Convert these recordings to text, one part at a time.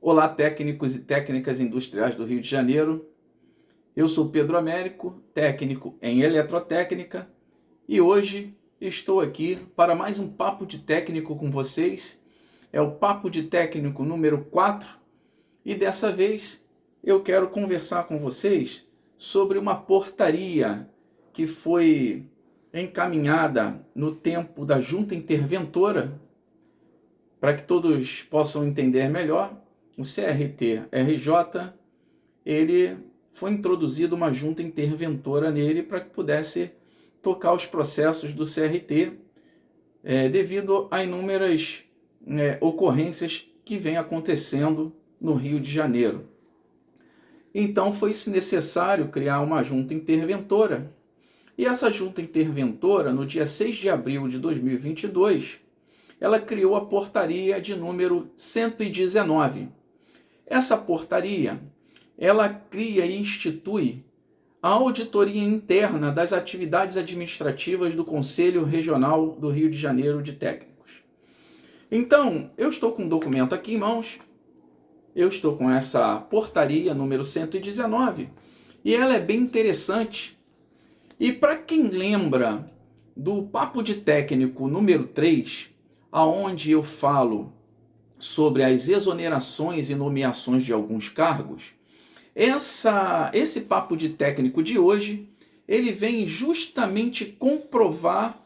Olá, técnicos e técnicas industriais do Rio de Janeiro. Eu sou Pedro Américo, técnico em eletrotécnica, e hoje estou aqui para mais um Papo de Técnico com vocês. É o Papo de Técnico número 4, e dessa vez eu quero conversar com vocês sobre uma portaria que foi encaminhada no tempo da Junta Interventora. Para que todos possam entender melhor, o CRT-RJ, ele foi introduzido uma junta interventora nele para que pudesse tocar os processos do CRT, devido a inúmeras ocorrências que vêm acontecendo no Rio de Janeiro. Então foi-se necessário criar uma junta interventora, e essa junta interventora, no dia 6 de abril de 2022, ela criou a portaria de número 119. Essa portaria, ela cria e institui a auditoria interna das atividades administrativas do Conselho Regional do Rio de Janeiro de Técnicos. Então, eu estou com um documento aqui em mãos, eu estou com essa portaria número 119, e ela é bem interessante. E para quem lembra do Papo de Técnico número 3, aonde eu falo sobre as exonerações e nomeações de alguns cargos, esse Papo de Técnico de hoje, ele vem justamente comprovar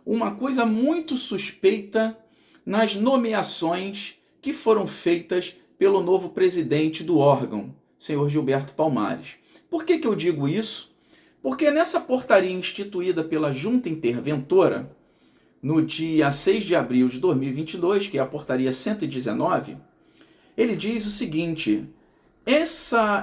uma coisa muito suspeita nas nomeações que foram feitas pelo novo presidente do órgão, senhor Gilberto Palmares. Por que eu digo isso? Porque nessa portaria instituída pela Junta Interventora, no dia 6 de abril de 2022, que é a portaria 119, ele diz o seguinte: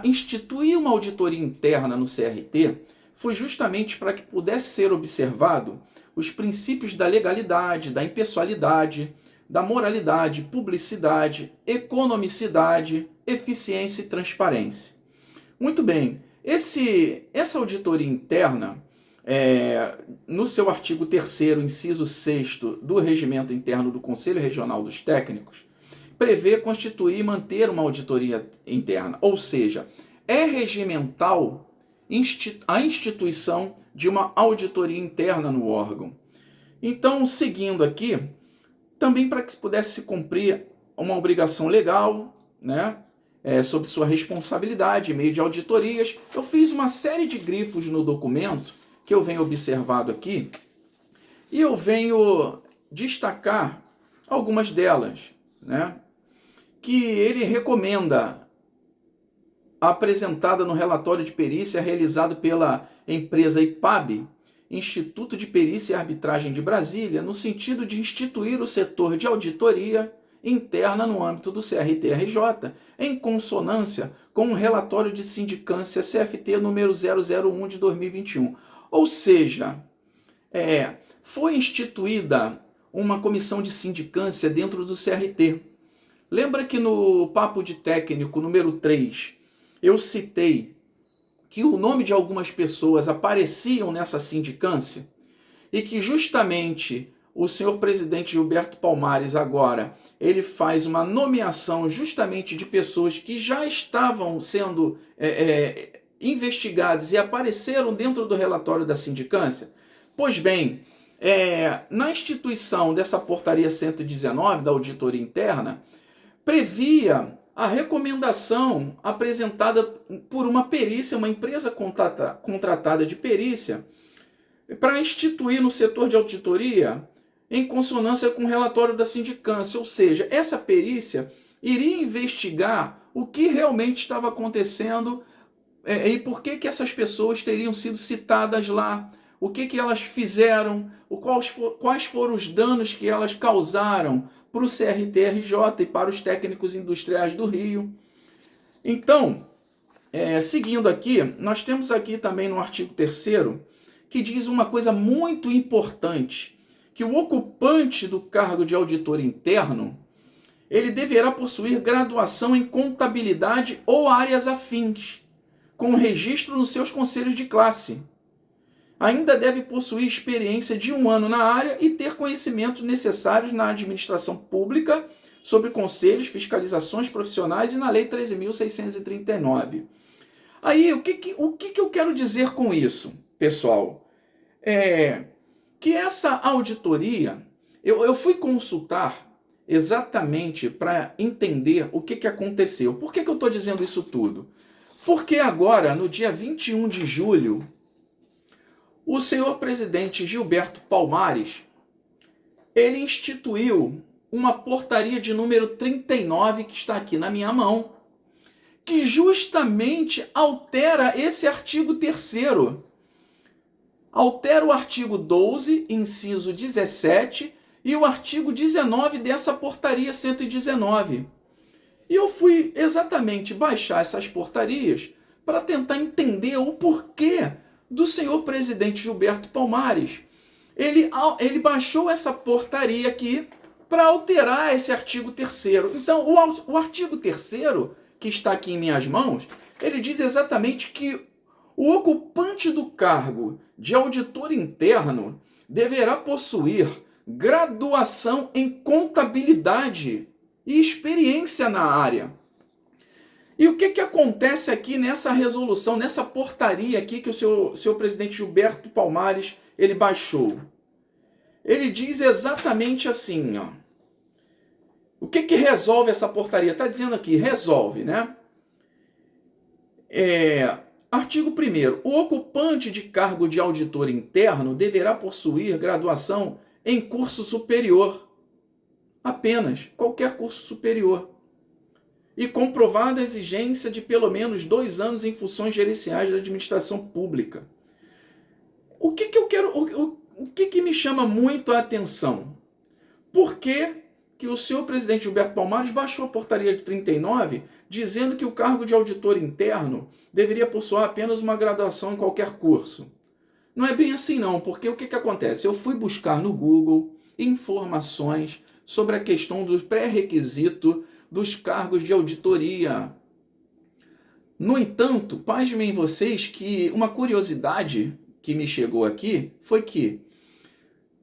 instituir uma auditoria interna no CRT foi justamente para que pudesse ser observado os princípios da legalidade, da impessoalidade, da moralidade, publicidade, economicidade, eficiência e transparência. Muito bem, essa auditoria interna, no seu artigo 3º, inciso 6º do Regimento Interno do Conselho Regional dos Técnicos, prevê constituir e manter uma auditoria interna, ou seja, é regimental a instituição de uma auditoria interna no órgão. Então, seguindo aqui, também para que pudesse se cumprir uma obrigação legal, sob sua responsabilidade, em meio de auditorias, eu fiz uma série de grifos no documento que eu venho observado aqui, e eu venho destacar algumas delas, que ele recomenda, apresentada no relatório de perícia realizado pela empresa IPAB, Instituto de Perícia e Arbitragem de Brasília, no sentido de instituir o setor de auditoria interna no âmbito do CRT-RJ, em consonância com o relatório de sindicância CFT número 001 de 2021. Ou seja, foi instituída uma comissão de sindicância dentro do CRT. Lembra que no Papo de Técnico número 3, eu citei que o nome de algumas pessoas apareciam nessa sindicância e que justamente o senhor presidente Gilberto Palmares agora, ele faz uma nomeação justamente de pessoas que já estavam sendo investigadas e apareceram dentro do relatório da sindicância? Pois bem, na instituição dessa portaria 119 da auditoria interna, previa a recomendação apresentada por uma perícia, uma empresa contratada de perícia, para instituir no setor de auditoria em consonância com o relatório da sindicância. Ou seja, essa perícia iria investigar o que realmente estava acontecendo e por que essas pessoas teriam sido citadas lá, o que elas fizeram, quais foram os danos que elas causaram para o CRT-RJ e para os técnicos industriais do Rio. Então, seguindo aqui, nós temos aqui também no artigo 3º, que diz uma coisa muito importante, que o ocupante do cargo de auditor interno, ele deverá possuir graduação em contabilidade ou áreas afins, com registro nos seus conselhos de classe. Ainda deve possuir experiência de 1 ano na área e ter conhecimentos necessários na administração pública sobre conselhos, fiscalizações profissionais e na Lei 13.639. Aí, o que eu quero dizer com isso, pessoal? Que essa auditoria, eu fui consultar exatamente para entender o que aconteceu. Por que eu estou dizendo isso tudo? Porque agora, no dia 21 de julho, o senhor presidente Gilberto Palmares, ele instituiu uma portaria de número 39, que está aqui na minha mão, que justamente altera esse artigo 3º. Altera o artigo 12, inciso 17, e o artigo 19 dessa portaria 119. E eu fui exatamente baixar essas portarias para tentar entender o porquê do senhor presidente Gilberto Palmares. Ele baixou essa portaria aqui para alterar esse artigo 3º. Então, o artigo 3º, que está aqui em minhas mãos, ele diz exatamente que o ocupante do cargo de auditor interno deverá possuir graduação em contabilidade e experiência na área. E o que acontece aqui nessa resolução, nessa portaria aqui que o senhor presidente Gilberto Palmares ele baixou? Ele diz exatamente assim, ó. O que resolve essa portaria? Está dizendo aqui, resolve, né? Artigo 1º. O ocupante de cargo de auditor interno deverá possuir graduação em curso superior. Apenas, qualquer curso superior. E comprovada a exigência de pelo menos 2 anos em funções gerenciais da administração pública. O que me chama muito a atenção? Por que o senhor presidente Gilberto Palmares baixou a portaria de 39, dizendo que o cargo de auditor interno deveria possuir apenas uma graduação em qualquer curso? Não é bem assim não, porque o que acontece? Eu fui buscar no Google informações sobre a questão do pré-requisito dos cargos de auditoria. No entanto, pasmem vocês que uma curiosidade que me chegou aqui foi que,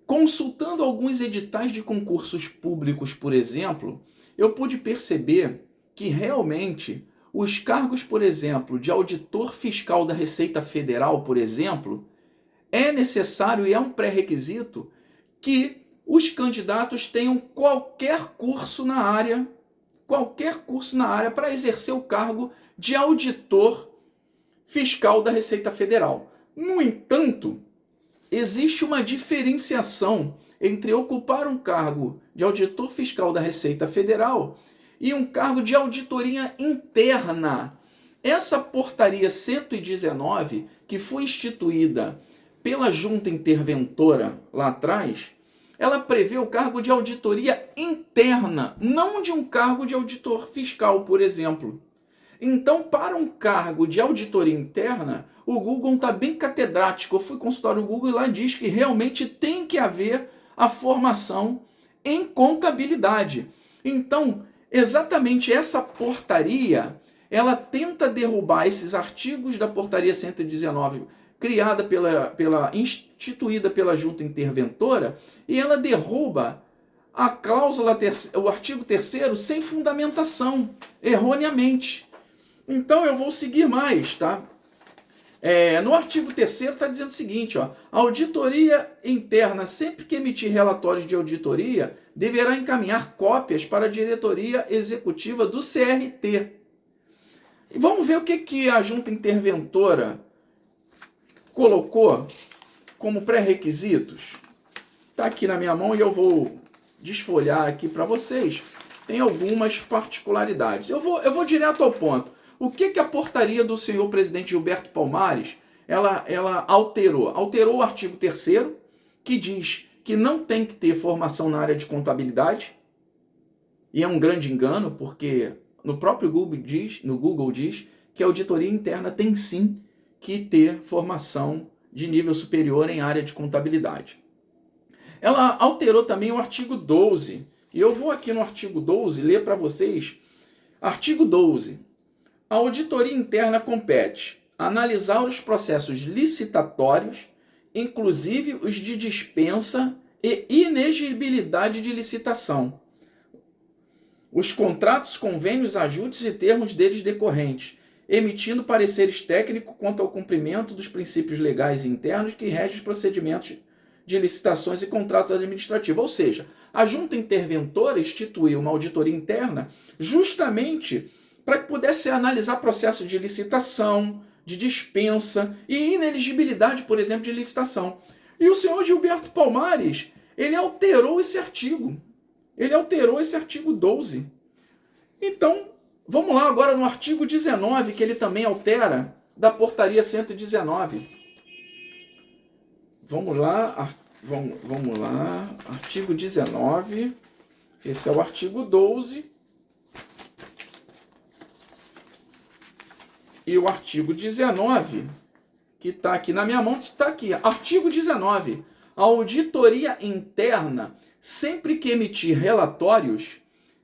consultando alguns editais de concursos públicos, por exemplo, eu pude perceber que realmente os cargos, por exemplo, de auditor fiscal da Receita Federal, por exemplo, é necessário e é um pré-requisito que os candidatos tenham qualquer curso na área para exercer o cargo de auditor fiscal da Receita Federal. No entanto, existe uma diferenciação entre ocupar um cargo de auditor fiscal da Receita Federal e um cargo de auditoria interna. Essa portaria 119, que foi instituída pela junta interventora lá atrás, ela prevê o cargo de auditoria interna, não de um cargo de auditor fiscal, por exemplo. Então, para um cargo de auditoria interna, o Google está bem catedrático. Eu fui consultar o Google e lá diz que realmente tem que haver a formação em contabilidade. Então, exatamente essa portaria, ela tenta derrubar esses artigos da portaria 119, instituída pela junta interventora, e ela derruba a cláusula, o artigo 3º sem fundamentação, erroneamente. Então eu vou seguir mais, tá? No artigo 3º está dizendo o seguinte, ó, a auditoria interna, sempre que emitir relatórios de auditoria, deverá encaminhar cópias para a diretoria executiva do CRT. E vamos ver o que a junta interventora colocou como pré-requisitos. Está aqui na minha mão e eu vou desfolhar aqui para vocês. Tem algumas particularidades. Eu vou direto ao ponto. O que a portaria do senhor presidente Gilberto Palmares ela alterou? Alterou o artigo 3º, que diz que não tem que ter formação na área de contabilidade. E é um grande engano, porque no próprio Google diz que a auditoria interna tem sim que ter formação de nível superior em área de contabilidade. Ela alterou também o artigo 12. E eu vou aqui no artigo 12 ler para vocês. Artigo 12. A auditoria interna compete analisar os processos licitatórios, inclusive os de dispensa e inexigibilidade de licitação. os contratos, convênios, ajudes e termos deles decorrentes, emitindo pareceres técnicos quanto ao cumprimento dos princípios legais internos que regem os procedimentos de licitações e contratos administrativos. Ou seja, a junta interventora instituiu uma auditoria interna justamente para que pudesse analisar processos de licitação, de dispensa e ineligibilidade, por exemplo, de licitação. E o senhor Gilberto Palmares, ele alterou esse artigo. Ele alterou esse artigo 12. Então, vamos lá agora no artigo 19, que ele também altera, da portaria 119. Vamos lá, artigo 19, esse é o artigo 12, e o artigo 19, que está aqui na minha mão, está aqui, artigo 19, a auditoria interna, sempre que emitir relatórios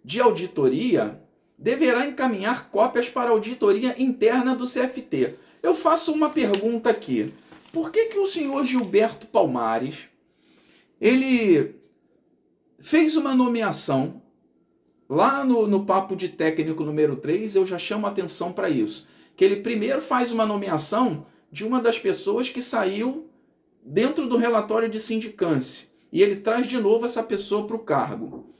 de auditoria, deverá encaminhar cópias para a auditoria interna do CFT. Eu faço uma pergunta aqui, por que o senhor Gilberto Palmares, ele fez uma nomeação, lá no papo de técnico número 3, eu já chamo a atenção para isso, que ele primeiro faz uma nomeação de uma das pessoas que saiu dentro do relatório de sindicância, e ele traz de novo essa pessoa para o cargo.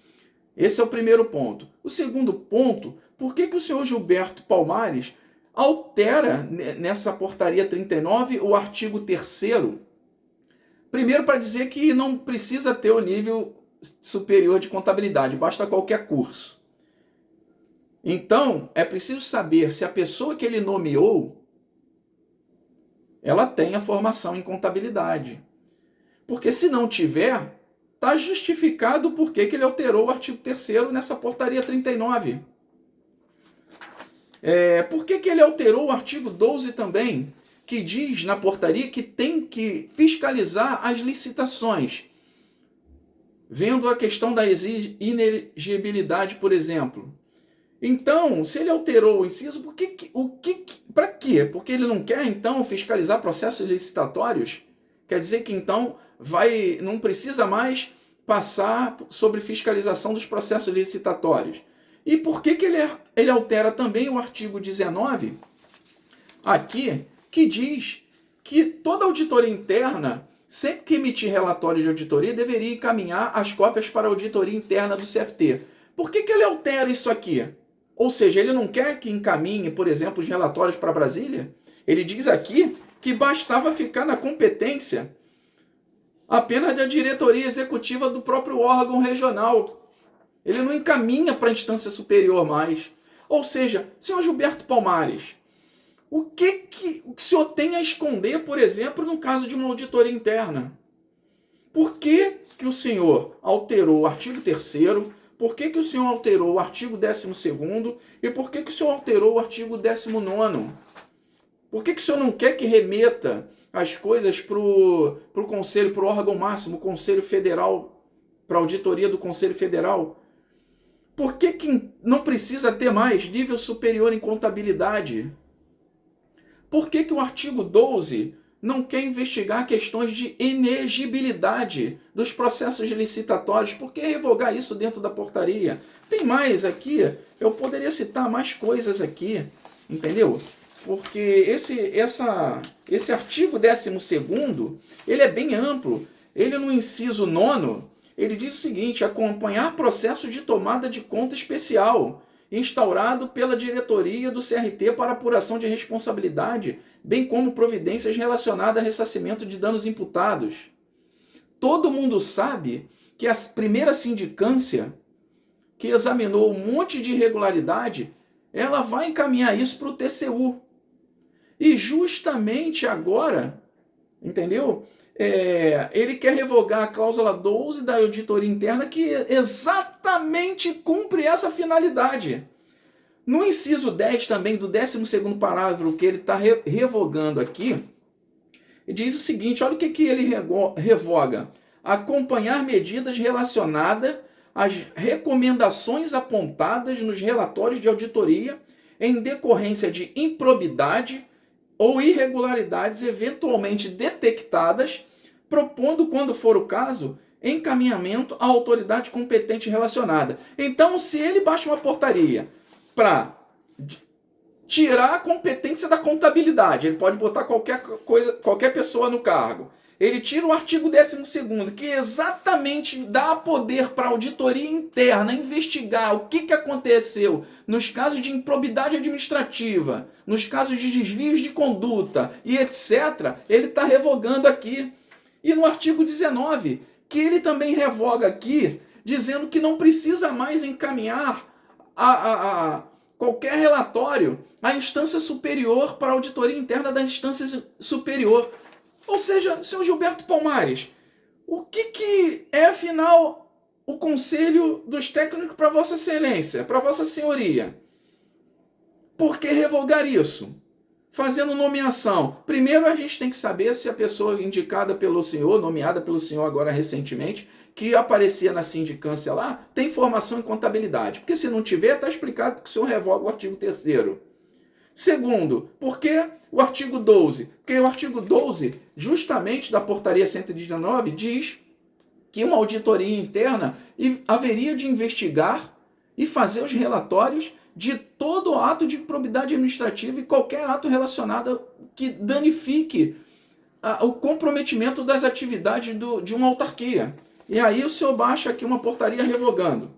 Esse é o primeiro ponto. O segundo ponto, por que o senhor Gilberto Palmares altera nessa portaria 39 o artigo 3º? Primeiro, para dizer que não precisa ter o nível superior de contabilidade, basta qualquer curso. Então, é preciso saber se a pessoa que ele nomeou, ela tem a formação em contabilidade. Porque se não tiver, está justificado por que ele alterou o artigo 3º nessa portaria 39. Por que ele alterou o artigo 12 também, que diz na portaria que tem que fiscalizar as licitações, vendo a questão da inelegibilidade, por exemplo. Então, se ele alterou o inciso, para quê? Porque ele não quer, então, fiscalizar processos licitatórios? Quer dizer que, então, não precisa mais passar sobre fiscalização dos processos licitatórios. E por que ele altera também o artigo 19, aqui, que diz que toda auditoria interna, sempre que emitir relatório de auditoria, deveria encaminhar as cópias para a auditoria interna do CFT. Por que ele altera isso aqui? Ou seja, ele não quer que encaminhe, por exemplo, os relatórios para Brasília? Ele diz aqui que bastava ficar na competência apenas da diretoria executiva do próprio órgão regional. Ele não encaminha para a instância superior mais. Ou seja, senhor Gilberto Palmares, o que o senhor tem a esconder, por exemplo, no caso de uma auditoria interna? Por que o senhor alterou o artigo 3º? Por que o senhor alterou o artigo 12º? E por que o senhor alterou o artigo 19º? Por que o senhor não quer que remeta as coisas para o Conselho, para o órgão máximo, o Conselho Federal, para a auditoria do Conselho Federal? Por que não precisa ter mais nível superior em contabilidade? Por que o artigo 12 não quer investigar questões de inegibilidade dos processos licitatórios? Por que revogar isso dentro da portaria? Tem mais aqui, eu poderia citar mais coisas aqui, entendeu? Porque esse artigo 12º, ele é bem amplo. Ele no inciso 9º, ele diz o seguinte: acompanhar processo de tomada de conta especial, instaurado pela diretoria do CRT para apuração de responsabilidade, bem como providências relacionadas a ressarcimento de danos imputados. Todo mundo sabe que a primeira sindicância, que examinou um monte de irregularidade, ela vai encaminhar isso para o TCU. E justamente agora, entendeu? Ele quer revogar a cláusula 12 da auditoria interna, que exatamente cumpre essa finalidade. No inciso 10 também, do 12º parágrafo, que ele está revogando aqui, ele diz o seguinte: olha o que ele revoga. Acompanhar medidas relacionadas às recomendações apontadas nos relatórios de auditoria em decorrência de improbidade ou irregularidades eventualmente detectadas, propondo, quando for o caso, encaminhamento à autoridade competente relacionada. Então, se ele baixa uma portaria para tirar a competência da contabilidade, ele pode botar qualquer pessoa no cargo. Ele tira o artigo 12º, que exatamente dá poder para a auditoria interna investigar o que aconteceu nos casos de improbidade administrativa, nos casos de desvios de conduta e etc. Ele está revogando aqui. E no artigo 19, que ele também revoga aqui, dizendo que não precisa mais encaminhar qualquer relatório à instância superior para a auditoria interna das instâncias superior. Ou seja, senhor Gilberto Palmares, o que é, afinal, o conselho dos técnicos para Vossa Excelência, para Vossa Senhoria? Por que revogar isso? Fazendo nomeação. Primeiro a gente tem que saber se a pessoa indicada pelo senhor, nomeada pelo senhor agora recentemente, que aparecia na sindicância lá, tem formação em contabilidade. Porque se não tiver, está explicado que o senhor revoga o artigo 3º. Segundo, por que o artigo 12? Porque o artigo 12, justamente da portaria 119, diz que uma auditoria interna haveria de investigar e fazer os relatórios de todo ato de improbidade administrativa e qualquer ato relacionado que danifique o comprometimento das atividades de uma autarquia. E aí o senhor baixa aqui uma portaria revogando.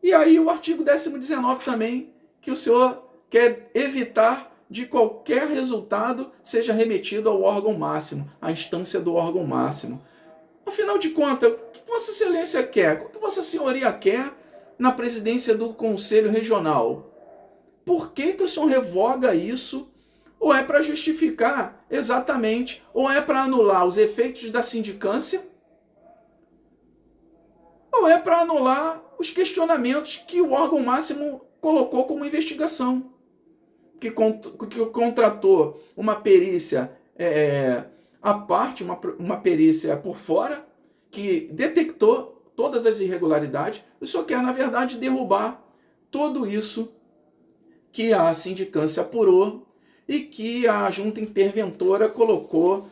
E aí o artigo 1019 também, que o senhor quer evitar de qualquer resultado seja remetido ao órgão máximo, à instância do órgão máximo. Afinal de contas, o que Vossa Excelência quer? O que Vossa Senhoria quer na presidência do Conselho Regional? Por que o senhor revoga isso? Ou é para justificar exatamente, ou é para anular os efeitos da sindicância, ou é para anular os questionamentos que o órgão máximo colocou como investigação? Que contratou uma perícia à parte, uma perícia por fora, que detectou todas as irregularidades. O senhor quer, na verdade, derrubar tudo isso que a sindicância apurou e que a junta interventora colocou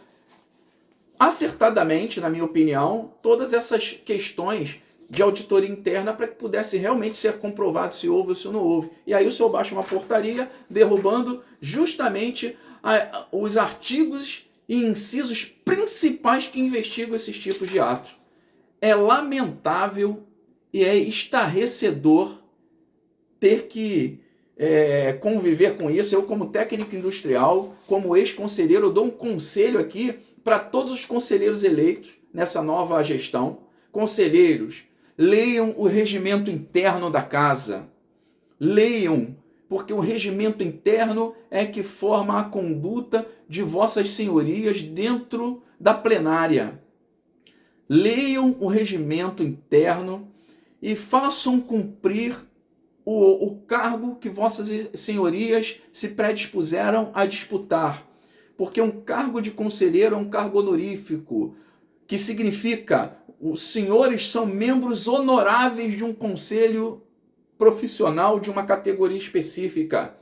acertadamente, na minha opinião, todas essas questões de auditoria interna para que pudesse realmente ser comprovado se houve ou se não houve. E aí o senhor baixa uma portaria derrubando justamente os artigos e incisos principais que investigam esses tipos de atos. É lamentável e é estarrecedor ter que conviver com isso. Eu, como técnico industrial, como ex-conselheiro, eu dou um conselho aqui para todos os conselheiros eleitos nessa nova gestão. Conselheiros, leiam o regimento interno da casa. Leiam, porque o regimento interno é que forma a conduta de vossas senhorias dentro da plenária. Leiam o regimento interno e façam cumprir o cargo que vossas senhorias se predispuseram a disputar. Porque um cargo de conselheiro é um cargo honorífico, que significa os senhores são membros honoráveis de um conselho profissional de uma categoria específica.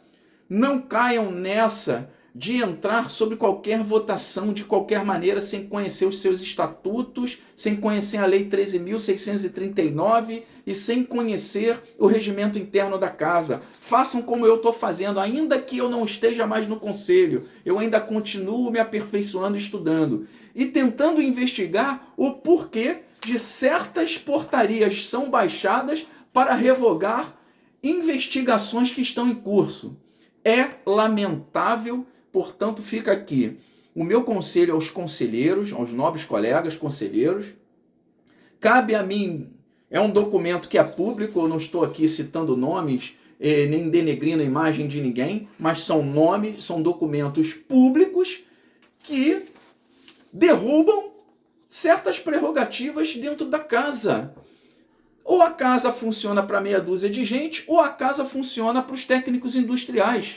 Não caiam nessa de entrar sobre qualquer votação de qualquer maneira sem conhecer os seus estatutos, sem conhecer a Lei 13.639 e sem conhecer o regimento interno da casa. Façam como eu estou fazendo, ainda que eu não esteja mais no conselho, eu ainda continuo me aperfeiçoando e estudando e tentando investigar o porquê de certas portarias são baixadas para revogar investigações que estão em curso. É lamentável, portanto, fica aqui o meu conselho aos conselheiros, aos nobres colegas conselheiros. Cabe a mim, é um documento que é público, eu não estou aqui citando nomes, nem denegrindo a imagem de ninguém, mas são nomes, são documentos públicos que derrubam certas prerrogativas dentro da casa. Ou a casa funciona para meia dúzia de gente, ou a casa funciona para os técnicos industriais.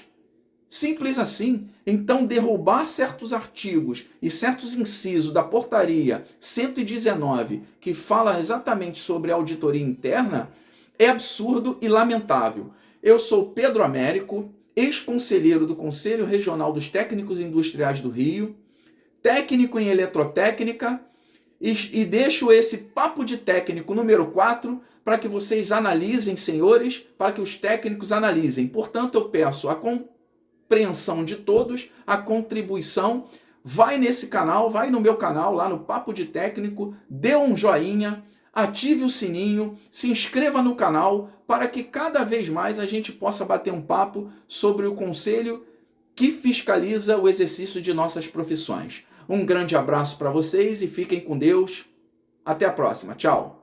Simples assim. Então, derrubar certos artigos e certos incisos da portaria 119, que fala exatamente sobre a auditoria interna, é absurdo e lamentável. Eu sou Pedro Américo, ex-conselheiro do Conselho Regional dos Técnicos Industriais do Rio, técnico em eletrotécnica E deixo esse papo de técnico número 4 para que vocês analisem, senhores, para que os técnicos analisem. Portanto, eu peço a compreensão de todos, a contribuição. Vai nesse canal, vai no meu canal, lá no Papo de Técnico, dê um joinha, ative o sininho, se inscreva no canal para que cada vez mais a gente possa bater um papo sobre o conselho que fiscaliza o exercício de nossas profissões. Um grande abraço para vocês e fiquem com Deus. Até a próxima. Tchau.